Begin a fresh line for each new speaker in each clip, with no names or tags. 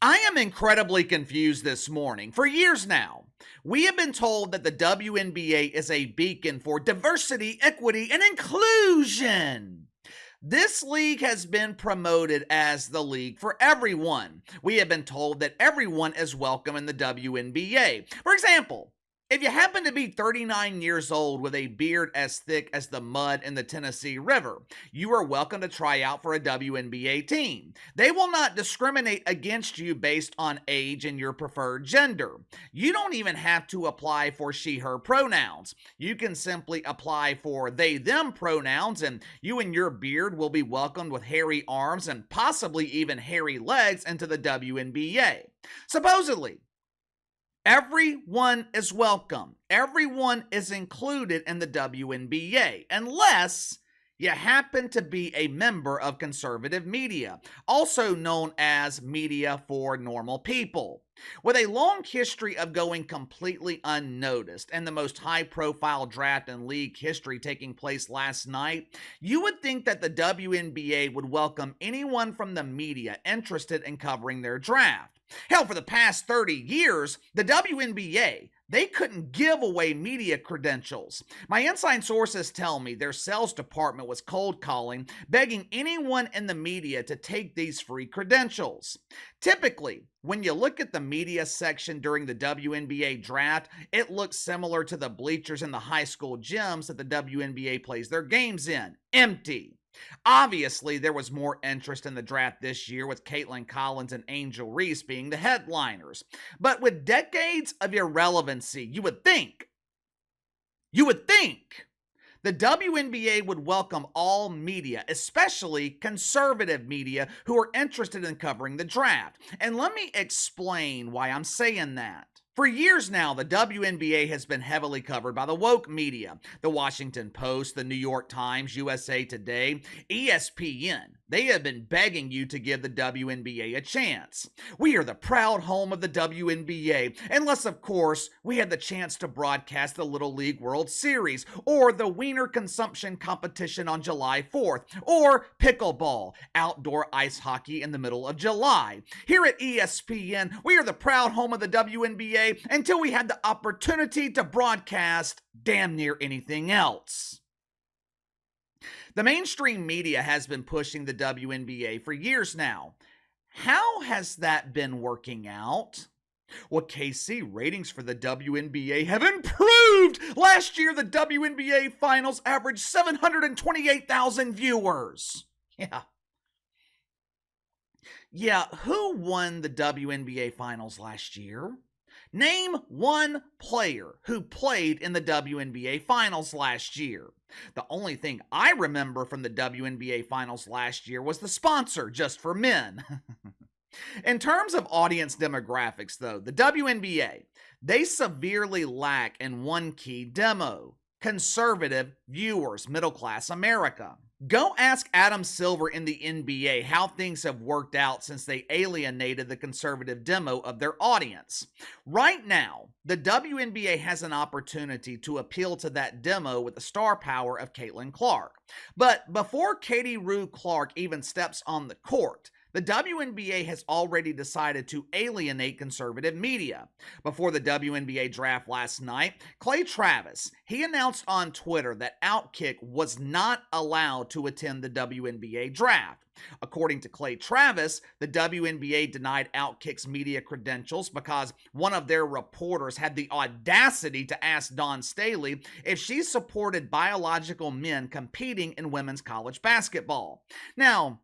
I am incredibly confused this morning. For years now, we have been told that the WNBA is a beacon for diversity, equity, and inclusion. This league has been promoted as the league for everyone. We have been told that everyone is welcome in the WNBA. For example, if you happen to be 39 years old with a beard as thick as the mud in the Tennessee River, you are welcome to try out for a WNBA team. They will not discriminate against you based on age and your preferred gender. You don't even have to apply for she/her pronouns. You can simply apply for they/them pronouns, and you and your beard will be welcomed with hairy arms and possibly even hairy legs into the WNBA. Supposedly, everyone is welcome. Everyone is included in the WNBA, unless you happen to be a member of conservative media, also known as media for normal people. With a long history of going completely unnoticed and the most high-profile draft in league history taking place last night, you would think that the WNBA would welcome anyone from the media interested in covering their draft. Hell, for the past 30 years, the WNBA, they couldn't give away media credentials. My inside sources tell me their sales department was cold calling, begging anyone in the media to take these free credentials. Typically, when you look at the media section during the WNBA draft, it looks similar to the bleachers in the high school gyms that the WNBA plays their games in. Empty. Obviously, there was more interest in the draft this year, with Caitlin Collins and Angel Reese being the headliners. But with decades of irrelevancy, you would think the WNBA would welcome all media, especially conservative media who are interested in covering the draft. And let me explain why I'm saying that. For years now, the WNBA has been heavily covered by the woke media. The Washington Post, the New York Times, USA Today, ESPN. They have been begging you to give the WNBA a chance. We are the proud home of the WNBA, unless, of course, we had the chance to broadcast the Little League World Series, or the Wiener Consumption Competition on July 4th, or pickleball, outdoor ice hockey in the middle of July. Here at ESPN, we are the proud home of the WNBA until we had the opportunity to broadcast damn near anything else. The mainstream media has been pushing the WNBA for years now. How has that been working out? Well, KC, ratings for the WNBA have improved. Last year, the WNBA finals averaged 728,000 viewers. Yeah, who won the WNBA finals last year? Name one player who played in the WNBA finals last year. The only thing I remember from the WNBA finals last year was the sponsor, Just for Men. In terms of audience demographics, though, the WNBA, they severely lack in one key demo: conservative viewers, middle-class America. Go ask Adam Silver in the NBA how things have worked out since they alienated the conservative demo of their audience. Right now, the WNBA has an opportunity to appeal to that demo with the star power of Caitlin Clark. But before Katie Rue Clark even steps on the court, the WNBA has already decided to alienate conservative media. Before the WNBA draft last night, Clay Travis, he announced on Twitter that Outkick was not allowed to attend the WNBA draft. According to Clay Travis, the WNBA denied Outkick's media credentials because one of their reporters had the audacity to ask Dawn Staley if she supported biological men competing in women's college basketball. Now,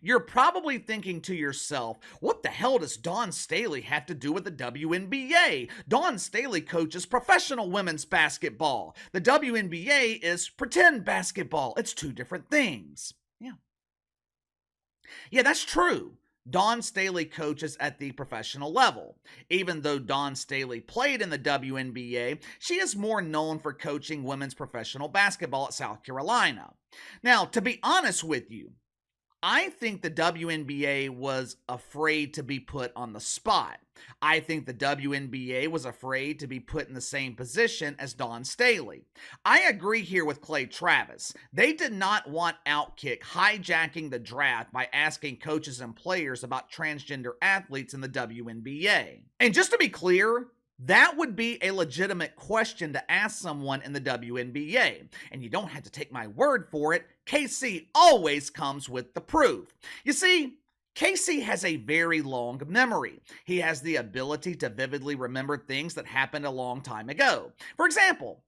you're probably thinking to yourself, what the hell does Dawn Staley have to do with the WNBA? Dawn Staley coaches professional women's basketball. The WNBA is pretend basketball. It's two different things. Yeah, that's true. Dawn Staley coaches at the professional level. Even though Dawn Staley played in the WNBA, she is more known for coaching women's professional basketball at South Carolina. Now, to be honest with you, I think the WNBA was afraid to be put on the spot. I think the WNBA was afraid to be put in the same position as Dawn Staley. I agree here with Clay Travis. They did not want Outkick hijacking the draft by asking coaches and players about transgender athletes in the WNBA. And just to be clear, that would be a legitimate question to ask someone in the WNBA. And you don't have to take my word for it. KC always comes with the proof. You see, Casey has a very long memory. He has the ability to vividly remember things that happened a long time ago. For example,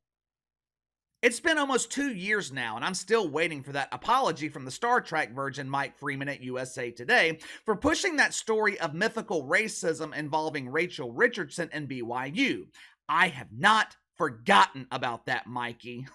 it's been almost 2 years now, and I'm still waiting for that apology from the Star Trek virgin Mike Freeman at USA Today for pushing that story of mythical racism involving Rachel Richardson and BYU. I have not forgotten about that, Mikey.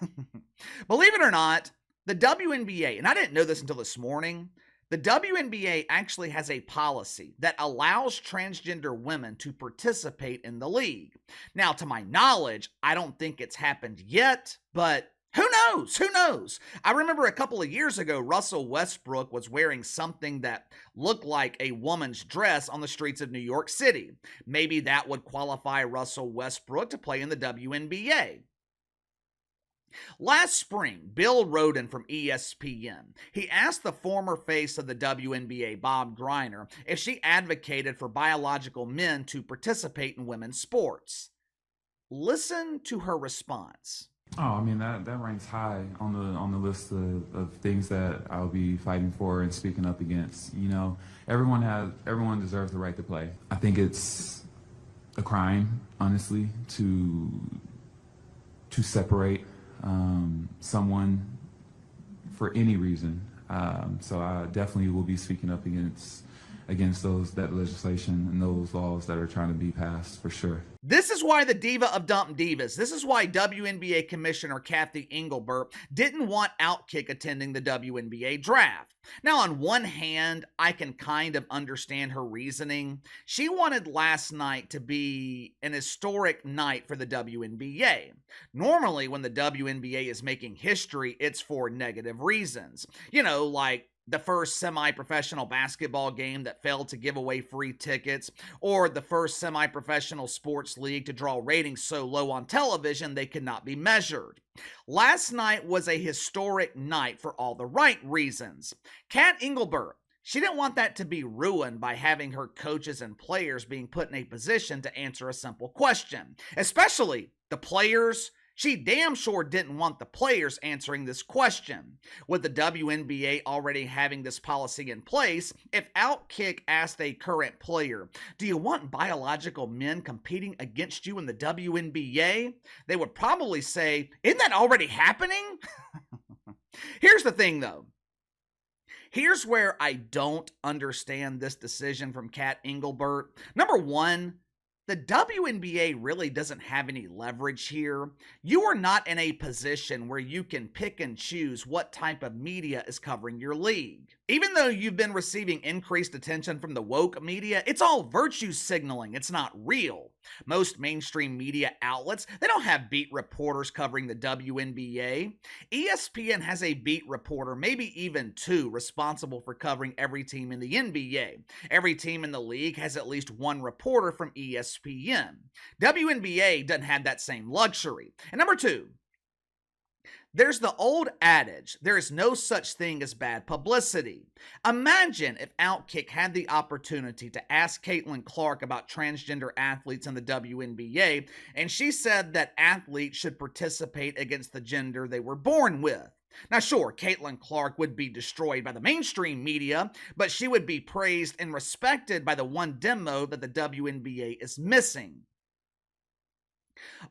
Believe it or not, the WNBA, and I didn't know this until this morning, the WNBA actually has a policy that allows transgender women to participate in the league. Now, to my knowledge, I don't think it's happened yet, but who knows? Who knows? I remember a couple of years ago, Russell Westbrook was wearing something that looked like a woman's dress on the streets of New York City. Maybe that would qualify Russell Westbrook to play in the WNBA. Last spring, Bill Rhoden from ESPN, he asked the former face of the WNBA, Bob Greiner, if she advocated for biological men to participate in women's sports. Listen to her response.
Oh, I mean that ranks high on the list of things that I'll be fighting for and speaking up against. You know, everyone deserves the right to play. I think it's a crime, honestly, to separate someone for any reason. So I definitely will be speaking up against that legislation and those laws that are trying to be passed for sure.
This is why the diva of dump divas, this is why WNBA Commissioner Cathy Engelbert didn't want Outkick attending the WNBA Draft. Now, on one hand, I can kind of understand her reasoning. She wanted last night to be an historic night for the WNBA. Normally, when the WNBA is making history, it's for negative reasons. You know, like the first semi-professional basketball game that failed to give away free tickets, or the first semi-professional sports league to draw ratings so low on television they could not be measured. Last night was a historic night for all the right reasons. Kat Engelbert, she didn't want that to be ruined by having her coaches and players being put in a position to answer a simple question, especially the players. She damn sure didn't want the players answering this question. With the WNBA already having this policy in place, if Outkick asked a current player, "Do you want biological men competing against you in the WNBA?" they would probably say, "Isn't that already happening?" Here's the thing though. Here's where I don't understand this decision from Kat Engelbert. Number one, the WNBA really doesn't have any leverage here. You are not in a position where you can pick and choose what type of media is covering your league. Even though you've been receiving increased attention from the woke media, it's all virtue signaling. It's not real. Most mainstream media outlets, they don't have beat reporters covering the WNBA. ESPN has a beat reporter, maybe even two, responsible for covering every team in the NBA. Every team in the league has at least one reporter from ESPN. WNBA doesn't have that same luxury. And number two, there's the old adage, there is no such thing as bad publicity. Imagine if Outkick had the opportunity to ask Caitlin Clark about transgender athletes in the WNBA, and she said that athletes should participate against the gender they were born with. Now sure, Caitlin Clark would be destroyed by the mainstream media, but she would be praised and respected by the one demo that the WNBA is missing.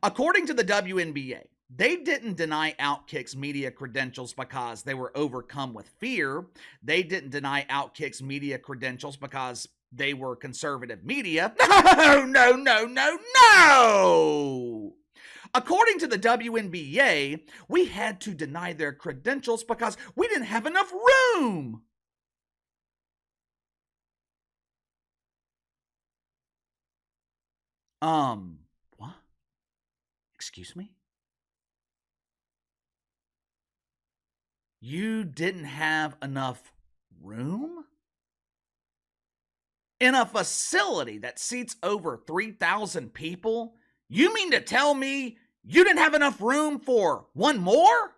According to the WNBA, they didn't deny Outkick's media credentials because they were overcome with fear. They didn't deny Outkick's media credentials because they were conservative media. No! According to the WNBA, we had to deny their credentials because we didn't have enough room. What? Excuse me? You didn't have enough room? In a facility that seats over 3,000 people, you mean to tell me you didn't have enough room for one more?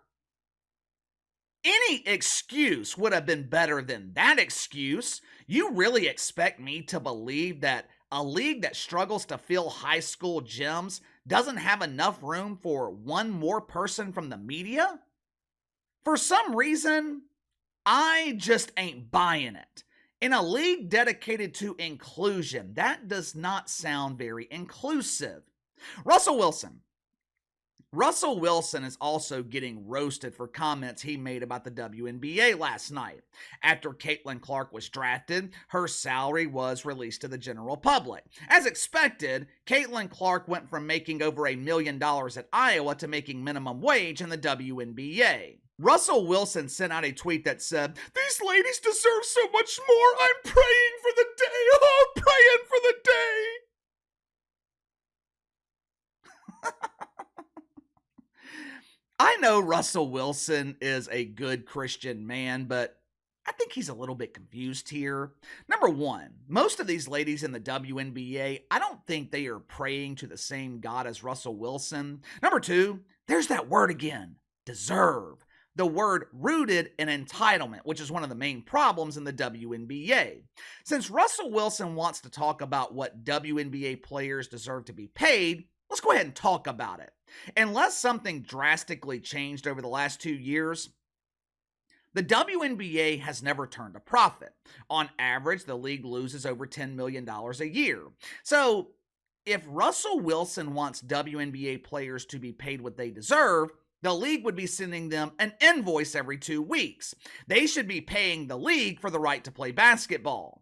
Any excuse would have been better than that excuse. You really expect me to believe that a league that struggles to fill high school gyms doesn't have enough room for one more person from the media? For some reason, I just ain't buying it. In a league dedicated to inclusion, that does not sound very inclusive. Russell Wilson. Russell Wilson is also getting roasted for comments he made about the WNBA last night. After Caitlin Clark was drafted, her salary was released to the general public. As expected, Caitlin Clark went from making over $1 million at Iowa to making minimum wage in the WNBA. Russell Wilson sent out a tweet that said, "These ladies deserve so much more. I'm praying for the day. Oh, praying for the day." I know Russell Wilson is a good Christian man, but I think he's a little bit confused here. Number one, most of these ladies in the WNBA, I don't think they are praying to the same God as Russell Wilson. Number two, there's that word again, deserve. The word rooted in entitlement, which is one of the main problems in the WNBA. Since Russell Wilson wants to talk about what WNBA players deserve to be paid, let's go ahead and talk about it. Unless something drastically changed over the last 2 years, the WNBA has never turned a profit. On average, the league loses over $10 million a year. So, if Russell Wilson wants WNBA players to be paid what they deserve, the league would be sending them an invoice every 2 weeks. They should be paying the league for the right to play basketball.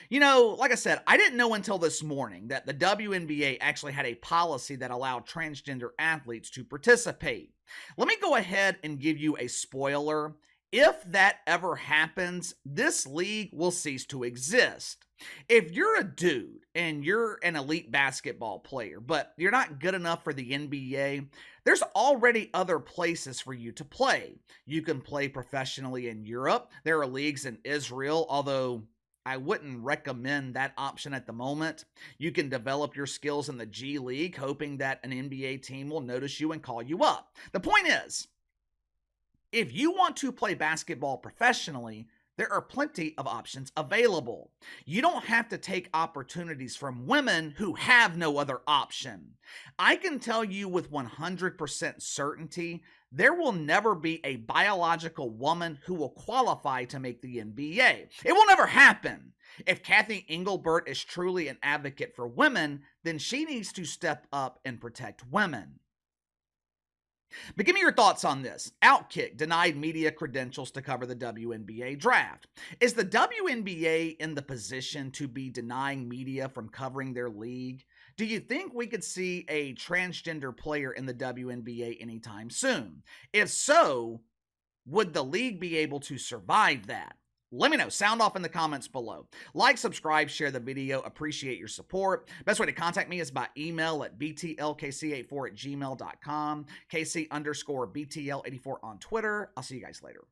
You know, like I said, I didn't know until this morning that the WNBA actually had a policy that allowed transgender athletes to participate. Let me go ahead and give you a spoiler. If that ever happens, this league will cease to exist. If you're a dude and you're an elite basketball player, but you're not good enough for the NBA, there's already other places for you to play. You can play professionally in Europe. There are leagues in Israel, although I wouldn't recommend that option at the moment. You can develop your skills in the G League, hoping that an NBA team will notice you and call you up. The point is, if you want to play basketball professionally, there are plenty of options available. You don't have to take opportunities from women who have no other option. I can tell you with 100% certainty, there will never be a biological woman who will qualify to make the NBA. It will never happen. If Cathy Engelbert is truly an advocate for women, then she needs to step up and protect women. But give me your thoughts on this. Outkick denied media credentials to cover the WNBA draft. Is the WNBA in the position to be denying media from covering their league? Do you think we could see a transgender player in the WNBA anytime soon? If so, would the league be able to survive that? Let me know. Sound off in the comments below. Like, subscribe, share the video. Appreciate your support. Best way to contact me is by email at btlkc84@gmail.com, KC_BTL84 on Twitter. I'll see you guys later.